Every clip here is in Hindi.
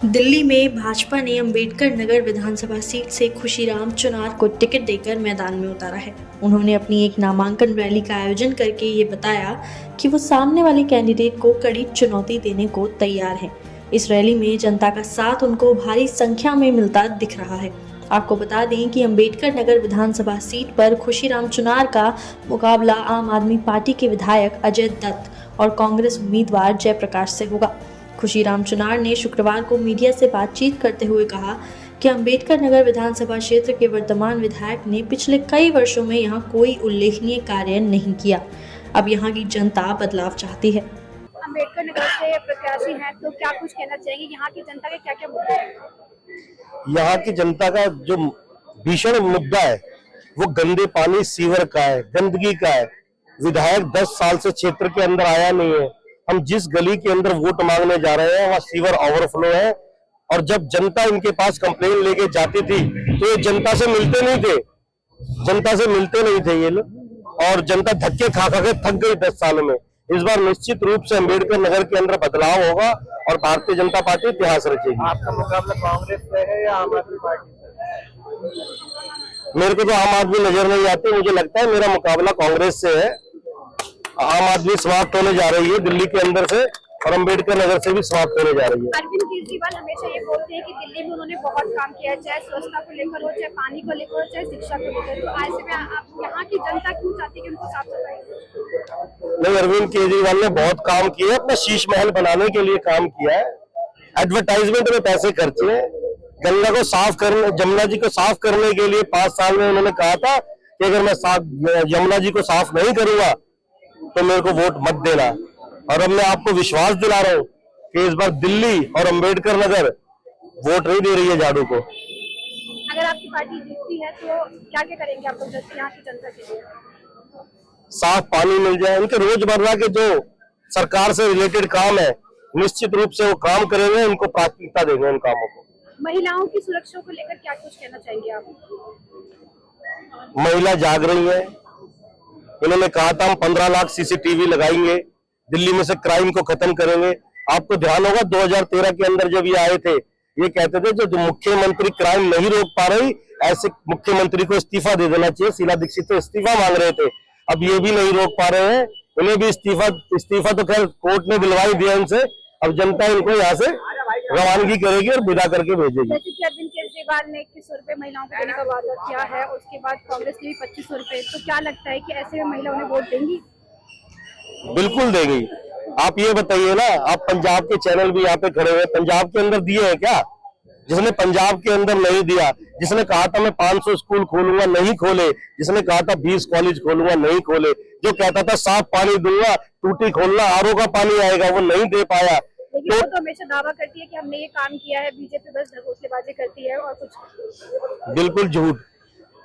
दिल्ली में भाजपा ने अंबेडकर नगर विधानसभा सीट से खुशीराम चुनार को टिकट देकर मैदान में उतारा है। उन्होंने अपनी एक नामांकन रैली का आयोजन करके ये बताया कि वो सामने वाले कैंडिडेट को कड़ी चुनौती देने को तैयार हैं। इस रैली में जनता का साथ उनको भारी संख्या में मिलता दिख रहा है। आपको बता दें कि अंबेडकर नगर विधानसभा सीट पर खुशीराम चुनार का मुकाबला आम आदमी पार्टी के विधायक अजय दत्त और कांग्रेस उम्मीदवार जयप्रकाश से होगा। खुशीराम चुनार ने शुक्रवार को मीडिया से बातचीत करते हुए कहा कि अंबेडकर नगर विधानसभा क्षेत्र के वर्तमान विधायक ने पिछले कई वर्षों में यहां कोई उल्लेखनीय कार्य नहीं किया। अब यहां की जनता बदलाव चाहती है। अंबेडकर नगर से प्रत्याशी हैं, तो क्या कुछ कहना चाहेंगे? यहाँ की जनता के क्या क्या मुद्दे हैं? यहाँ की जनता का जो भीषण मुद्दा है वो गंदे पानी सीवर का है, गंदगी का है। विधायक 10 साल से क्षेत्र के अंदर आया नहीं है। हम जिस गली के अंदर वोट मांगने जा रहे हैं वहाँ सीवर ओवरफ्लो है, और जब जनता इनके पास कंप्लेन लेके जाती थी तो ये जनता से मिलते नहीं थे ये लोग, और जनता धक्के खा के थक गई 10 सालों में। इस बार निश्चित रूप से अंबेडकर नगर के अंदर बदलाव होगा और भारतीय जनता पार्टी इतिहास रचेगी। आपका मुकाबला कांग्रेस से है या आम आदमी पार्टी से? मेरे को तो आम आदमी नजर नहीं आती। मुझे लगता है मेरा मुकाबला कांग्रेस से है। आम आदमी समाप्त होने जा रही है दिल्ली के अंदर से, और अंबेडकर नगर से भी समाप्त होने जा रही है। अरविंद केजरीवाल हमेशा ये बोलते हैं कि दिल्ली में उन्होंने बहुत काम किया है, चाहे स्वच्छता को लेकर हो, चाहे पानी को लेकर हो, चाहे शिक्षा को लेकर। तो ऐसे में आप यहाँ की जनता क्यों चाहती है कि उनको साफ सफाई? नहीं, अरविंद केजरीवाल ने बहुत काम किया है, अपना शीश महल बनाने के लिए काम किया है, एडवर्टाइजमेंट में पैसे खर्चे हैं। गंगा को साफ करने, यमुना जी को साफ करने के लिए 5 साल में उन्होंने कहा था कि अगर मैं यमुना जी को साफ नहीं करूंगा तो मेरे को वोट मत देना। और अब मैं आपको विश्वास दिला रहा हूँ कि इस बार दिल्ली और अंबेडकर नगर वोट नहीं दे रही है झाड़ू को। अगर आपकी पार्टी जीतती है तो क्या क्या करेंगे आप लोग यहाँ की जनता के लिए? साफ पानी मिल जाए, उनके रोजमर्रा के जो सरकार से रिलेटेड काम है निश्चित रूप से वो काम करेंगे, उनको प्राथमिकता देंगे उन कामों को। महिलाओं की सुरक्षा को लेकर क्या कुछ कहना चाहेंगे आप? महिला जाग रही है। इन्होंने कहा था हम 15 लाख सीसीटीवी लगाएंगे, दिल्ली में से क्राइम को खत्म करेंगे। आपको ध्यान होगा 2013 के अंदर जब ये आए थे, ये कहते थे जो मुख्यमंत्री क्राइम नहीं रोक पा रही, ऐसे मुख्यमंत्री को इस्तीफा दे देना चाहिए। शीला दीक्षित तो इस्तीफा मांग रहे थे, अब ये भी नहीं रोक पा रहे हैं, उन्हें भी इस्तीफा तो खैर कोर्ट ने दिलवा ही दिया इनसे। अब जनता इनको यहाँ से रवानगी करेगी और विदा करके भेजेगी। जैसे कि अरविंद केजरीवाल ने 2100 रुपए महिलाओं को देने का वादा किया है, उसके बाद कांग्रेस ने भी 2500 रुपए, तो क्या लगता है कि ऐसे में महिला उन्हें वोट देंगी? बिल्कुल देगी। आप ये बताइए ना, आप पंजाब के चैनल भी यहाँ पे खड़े हुए, पंजाब के अंदर दिए हैं क्या? जिसने पंजाब के अंदर नहीं दिया, जिसने कहा था मैं 500 स्कूल खोलूंगा नहीं खोले, जिसने कहा था 20 कॉलेज खोलूंगा नहीं खोले, जो कहता था साफ पानी दूंगा, टूटी खोलना आरओ का पानी आएगा, वो नहीं दे पाया। लेकिन वो तो हमेशा दावा करती है कि हमने ये काम किया है। बीजेपी बस ढकोसलेबाजी करती है और कुछ। बिल्कुल झूठ।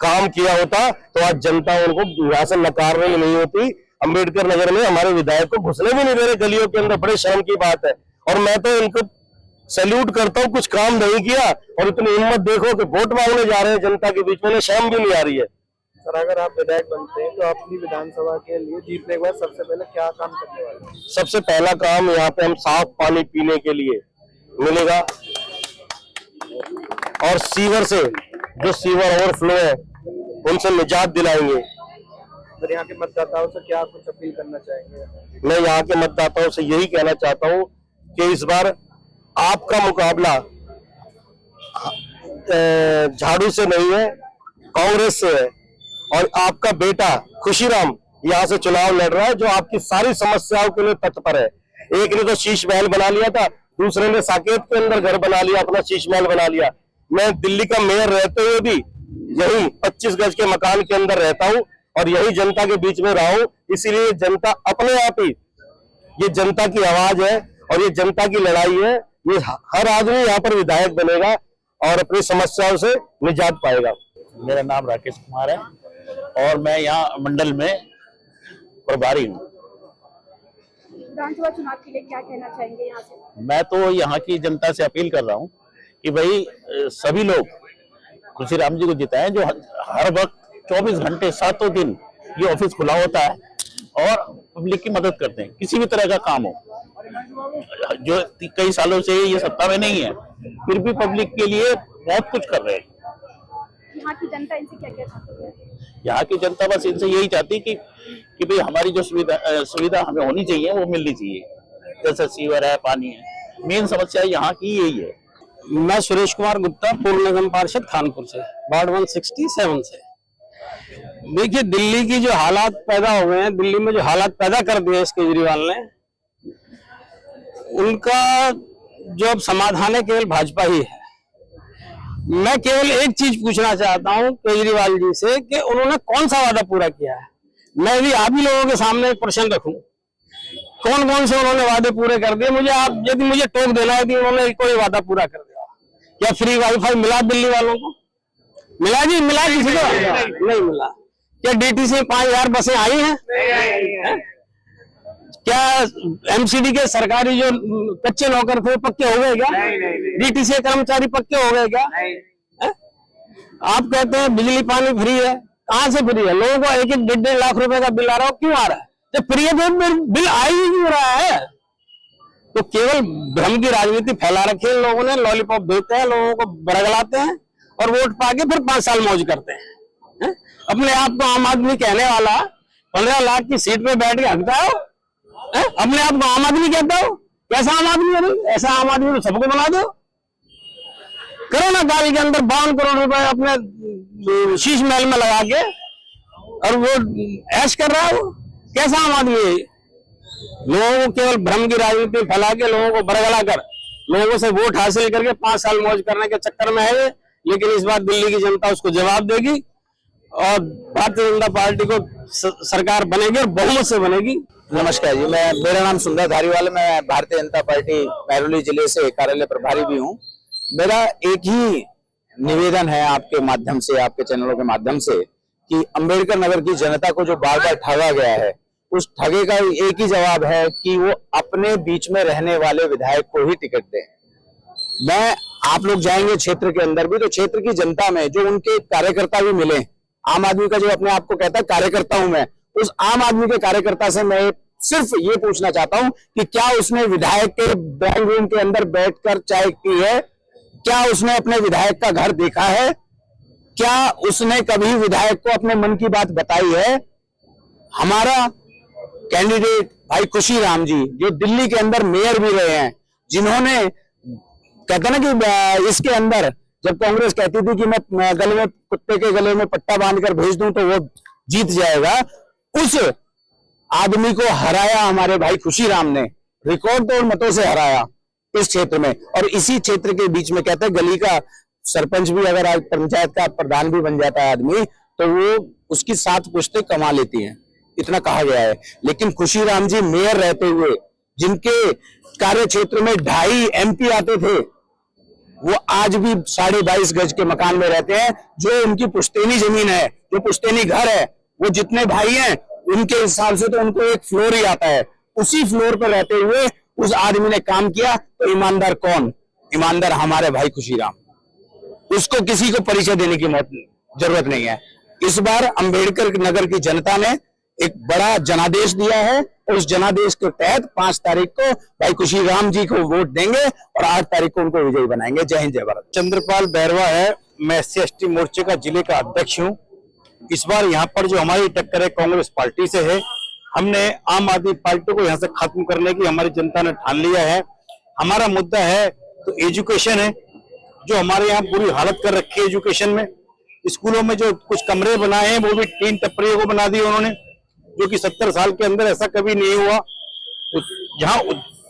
काम किया होता तो आज जनता उनको यहाँ से नकार रही नहीं होती। अंबेडकर नगर में हमारे विधायक को घुसने भी नहीं दे रहे गलियों के अंदर, बड़े शर्म की बात है। और मैं तो इनको सैल्यूट करता हूँ, कुछ काम नहीं किया और इतनी हिम्मत देखो कि वोट मांगने जा रहे हैं जनता के बीच में, शर्म भी नहीं आ रही है। सर, अगर आप विधायक बनते हैं तो अपनी विधानसभा के लिए जीतने के बाद सबसे पहले क्या काम करने वाले हैं? सबसे पहला काम यहाँ पे हम साफ पानी पीने के लिए मिलेगा, और सीवर से जो सीवर ओवरफ्लो है उनसे निजात दिलाएंगे। सर, यहाँ के मतदाताओं से क्या कुछ अपील करना चाहेंगे? मैं यहाँ के मतदाताओं से यही कहना चाहता हूँ कि इस बार आपका मुकाबला झाड़ू से नहीं है, कांग्रेस से है, और आपका बेटा खुशीराम यहाँ से चुनाव लड़ रहा है, जो आपकी सारी समस्याओं के लिए तत्पर है। एक ने तो शीश महल बना लिया था, दूसरे ने साकेत के अंदर घर बना लिया, अपना शीश महल बना लिया। मैं दिल्ली का मेयर रहते हुए भी यही 25 गज के मकान के अंदर रहता हूँ और यही जनता के बीच में रहा हूँ। इसीलिए जनता अपने आप ही, ये जनता की आवाज है और ये जनता की लड़ाई है। ये हर आदमी यहाँ पर विधायक बनेगा और अपनी समस्याओं से निजात पाएगा। मेरा नाम राकेश कुमार है और मैं यहाँ मंडल में प्रभारी हूँ। विधानसभा चुनाव के लिए क्या कहना चाहेंगे यहाँ से? मैं तो यहाँ की जनता से अपील कर रहा हूँ कि भाई सभी लोग खुशीराम जी को जिताएं, जो हर वक्त 24 घंटे 7 दिन ये ऑफिस खुला होता है और पब्लिक की मदद करते हैं, किसी भी तरह का काम हो। जो कई सालों से ये सत्ता में नहीं है, फिर भी पब्लिक के लिए बहुत कुछ कर रहे हैं। यहाँ की जनता इनसे क्या क्या चाहती है? यहाँ की जनता बस इनसे यही चाहती कि भाई हमारी जो सुविधा हमें होनी चाहिए वो मिलनी चाहिए, जैसे सीवर है, पानी है। मेन समस्या यहाँ की यही है। मैं सुरेश कुमार गुप्ता, पूर्व निगम पार्षद खानपुर से, वार्ड 167 से। देखिए, दिल्ली की जो हालात पैदा हो गए हैं, दिल्ली में जो हालात पैदा कर दिए इस केजरीवाल ने, उनका जो अब समाधान है केवल भाजपा ही है। मैं केवल एक चीज पूछना चाहता हूं केजरीवाल जी से कि उन्होंने कौन सा वादा पूरा किया है। मैं भी आप ही लोगों के सामने एक प्रश्न रखूं, कौन कौन से उन्होंने वादे पूरे कर दिए? मुझे आप यदि मुझे टोक देना है कि उन्होंने कोई वादा पूरा कर दिया। क्या फ्री वाईफाई मिला दिल्ली वालों को? मिला जी? मिला किसी को? नहीं मिला। क्या डीटीसी में 5000 बसें आई हैं? क्या एमसीडी के सरकारी जो कच्चे नौकर थे पक्के हो गए क्या? डीटीसी के कर्मचारी पक्के हो गए क्या? आप कहते हैं बिजली पानी फ्री है, कहां से फ्री है? लोगों को 1-1 लाख रुपए का बिल आ रहा हो, क्यों आ रहा है? जब फ्री है तो बिल आ ही क्यों रहा है? तो केवल भ्रम की राजनीति फैला रखी है लोगों ने, लॉलीपॉप देते हैं, लोगों को बरगलाते हैं और वोट पाके फिर 5 साल मौज करते हैं। अपने आप को आम आदमी कहने वाला 15 लाख की सीट पे बैठ के हकता हो, अपने आप को आम आदमी कहता हो? कैसा आम आदमी है? ऐसा आम आदमी तो सबको बना दो। कोरोना काल के अंदर 52 करोड़ रुपए अपने शीश महल में लगा के और वो ऐश कर रहा है। वो कैसा आम आदमी है? लोगों को केवल भ्रम की राजनीति फैला के, लोगों को बरगला कर, लोगों से वोट हासिल करके 5 साल मौज करने के चक्कर में है। लेकिन इस बार दिल्ली की जनता उसको जवाब देगी और भारतीय जनता पार्टी को सरकार बनेगी और बहुमत से बनेगी। नमस्कार जी, मेरा नाम सुंदर धारीवाल, मैं भारतीय जनता पार्टी महरौली जिले से कार्यालय प्रभारी भी हूं। मेरा एक ही निवेदन है आपके माध्यम से, आपके चैनलों के माध्यम से, कि अंबेडकर नगर की जनता को जो बार बार ठगा गया है, उस ठगे का एक ही जवाब है कि वो अपने बीच में रहने वाले विधायक को ही टिकट दें। आप लोग जाएंगे क्षेत्र के अंदर भी, तो क्षेत्र की जनता में जो उनके कार्यकर्ता भी मिले, आम आदमी का जो अपने आप को कहता है कार्यकर्ता हूं मैं, उस आम आदमी के कार्यकर्ता से मैं सिर्फ ये पूछना चाहता हूं कि क्या उसने विधायक के ड्राइंग रूम के अंदर बैठकर चाय पी है? क्या उसने अपने विधायक का घर देखा है? क्या उसने कभी विधायक को अपने मन की बात बताई है? हमारा कैंडिडेट भाई खुशीराम जी, जो दिल्ली के अंदर मेयर भी रहे हैं, जिन्होंने कहते ना कि इसके अंदर जब कांग्रेस कहती थी कि मैं गले में, कुत्ते के गले में पट्टा बांधकर भेज दूं तो वो जीत जाएगा, उस आदमी को हराया हमारे भाई खुशीराम ने, रिकॉर्ड तोड़ मतों से हराया इस क्षेत्र में। और इसी क्षेत्र के बीच में कहते हैं गली का सरपंच भी अगर आज पंचायत का प्रधान भी बन जाता है आदमी, तो वो उसकी 7 पुश्तें कमा लेती हैं, इतना कहा गया है। लेकिन खुशीराम जी मेयर रहते हुए, जिनके कार्य क्षेत्र में 2.5 MP आते थे, वो आज भी 22.5 गज के मकान में रहते हैं। जो उनकी पुश्तैनी जमीन है, जो पुश्तैनी घर है, वो जितने भाई हैं उनके हिसाब से तो उनको एक फ्लोर ही आता है। उसी फ्लोर पर रहते हुए उस आदमी ने काम किया। तो ईमानदार कौन? ईमानदार हमारे भाई खुशीराम। उसको किसी को परिचय देने की जरूरत नहीं है। इस बार अंबेडकर नगर की जनता ने एक बड़ा जनादेश दिया है और उस जनादेश के तहत 5 तारीख को भाई खुशीराम जी को वोट देंगे और 8 तारीख को उनको विजयी बनाएंगे। जय हिंद, जय भारत। चंद्रपाल बैरवा है, मैं SC/ST मोर्चे का जिले का अध्यक्ष हूं। इस बार यहाँ पर जो हमारी टक्कर है कांग्रेस पार्टी से है। हमने आम आदमी पार्टी को यहाँ से खत्म करने की हमारी जनता ने ठान लिया है। हमारा मुद्दा है तो एजुकेशन है, जो हमारे यहाँ बुरी हालत कर रखी है एजुकेशन में। स्कूलों में जो कुछ कमरे बनाए हैं वो भी 3 टपरियों को बना दिए उन्होंने, जो कि 70 साल के अंदर ऐसा कभी नहीं हुआ। तो जहाँ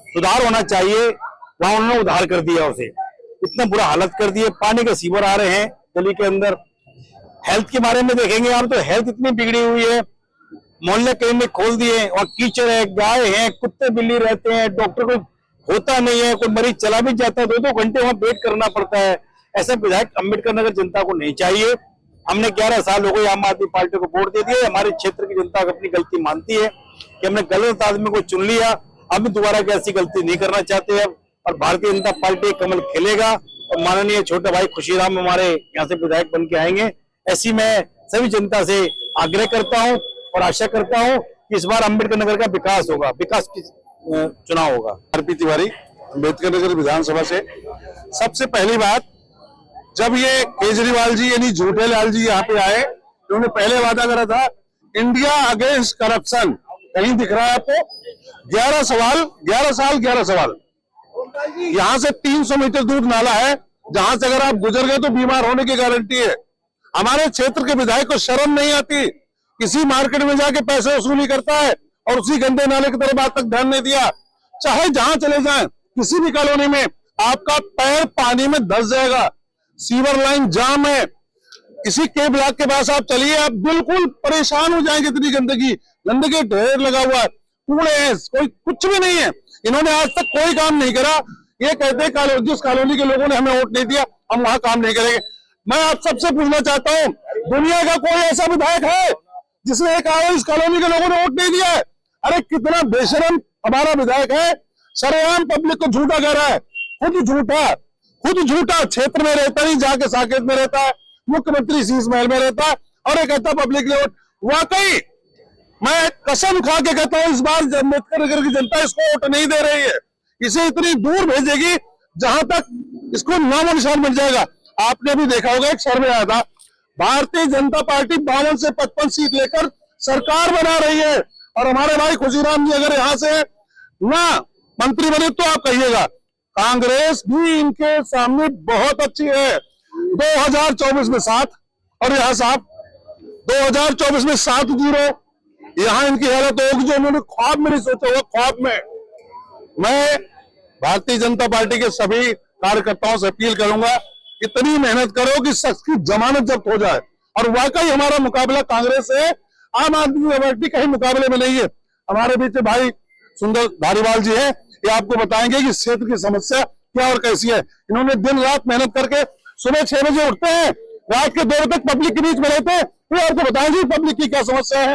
सुधार होना चाहिए वहां उन्होंने उधार कर दिया उसे, इतना बुरा हालत कर दिए। पानी के सीवर आ रहे हैं गली के अंदर। हेल्थ के बारे में देखेंगे आप तो हेल्थ इतनी बिगड़ी हुई है, मोहल्ले क्लिनिक खोल दिए और कीचड़ है, गाय है, कुत्ते बिल्ली रहते हैं, डॉक्टर को होता नहीं है, कोई मरीज चला भी जाता है 2-2 घंटे वहां वेट करना पड़ता है। ऐसा विधायक अम्बेडकर नगर जनता को नहीं चाहिए। हमने 11 साल हो गए आम आदमी पार्टी को वोट दे दिए। हमारे क्षेत्र की जनता अपनी गलती मानती है कि हमने गलत आदमी को चुन लिया, अब दोबारा की ऐसी गलती नहीं करना चाहते हैं और भारतीय जनता पार्टी कमल खेलेगा और माननीय छोटे भाई खुशीराम हमारे यहाँ से विधायक बन के आएंगे। ऐसी मैं सभी जनता से आग्रह करता हूँ और आशा करता हूँ कि इस बार अम्बेडकर नगर का विकास होगा, विकास की चुनाव होगा। आरपी तिवारी, अम्बेडकर नगर विधानसभा से। सबसे पहली बात, जब ये केजरीवाल जी यानी झूठे लाल जी यहाँ पे आए, तो उन्होंने पहले वादा करा था इंडिया अगेंस्ट करप्शन। कहीं दिख रहा है आपको? 11 साल 11 सवाल। यहाँ से 300 मीटर दूर नाला है, जहां से अगर आप गुजर गए तो बीमार होने की गारंटी है। हमारे क्षेत्र के विधायक को शर्म नहीं आती, किसी मार्केट में जाके पैसे वसूली करता है और उसी गंदे नाले की तरफ आज तक ध्यान नहीं दिया। चाहे जहां चले जाएं, किसी भी कॉलोनी में आपका पैर पानी में धंस जाएगा। सीवर लाइन जाम है, किसी के ब्लॉक के पास आप चलिए, आप बिल्कुल परेशान हो जाएंगे। इतनी गंदगी ढेर लगा हुआ है, कूड़े हैं, कोई कुछ भी नहीं है। इन्होंने आज तक कोई काम नहीं करा। ये कहते हैं जिस कॉलोनी के लोगों ने हमें वोट नहीं दिया, हम वहां काम नहीं करेंगे। मैं आप सबसे पूछना चाहता हूं, दुनिया का कोई ऐसा विधायक है जिसने एक इस कॉलोनी के लोगों ने वोट नहीं दिया है? अरे कितना बेशरम हमारा विधायक है, सरेआम पब्लिक को झूठा कह रहा है। खुद झूठा क्षेत्र में रहता नहीं, जाके साकेत में रहता है, मुख्यमंत्री शीश महल में रहता है, और ये कहता पब्लिक ने वोट। वाकई मैं कसम खा के कहता हूं, इस बार अम्बेडकर नगर की जनता इसको वोट नहीं दे रही है। इसे इतनी दूर भेजेगी जहां तक इसको नामो निशान मिल जाएगा। आपने भी देखा होगा, एक सर्वे आया था, भारतीय जनता पार्टी 52 से 55 सीट लेकर सरकार बना रही है। और हमारे भाई खुशीराम जी अगर यहां से ना मंत्री बने तो आप कहिएगा, कांग्रेस भी इनके सामने बहुत अच्छी है। 2024 में 7 और यहाँ साहब 2024 में 7-0। यहाँ इनकी हालत होगी जो उन्होंने ख्वाब में नहीं सोचा हुआ। ख्वाब में मैं भारतीय जनता पार्टी के सभी कार्यकर्ताओं से अपील करूंगा, इतनी मेहनत करो कि शख्स की जमानत जब्त हो जाए। और वाकई हमारा मुकाबला कांग्रेस से, आम आदमी पार्टी कहीं मुकाबले में नहीं है। हमारे बीच भाई सुंदर धारीवाल जी हैं, ये आपको बताएंगे कि क्षेत्र की समस्या क्या और कैसी है। इन्होंने दिन रात मेहनत करके सुबह 6 बजे उठते हैं, रात के 2 बजे तक पब्लिक के बीच में रहते हैं, ये आपको बताएंगे पब्लिक की क्या समस्या है।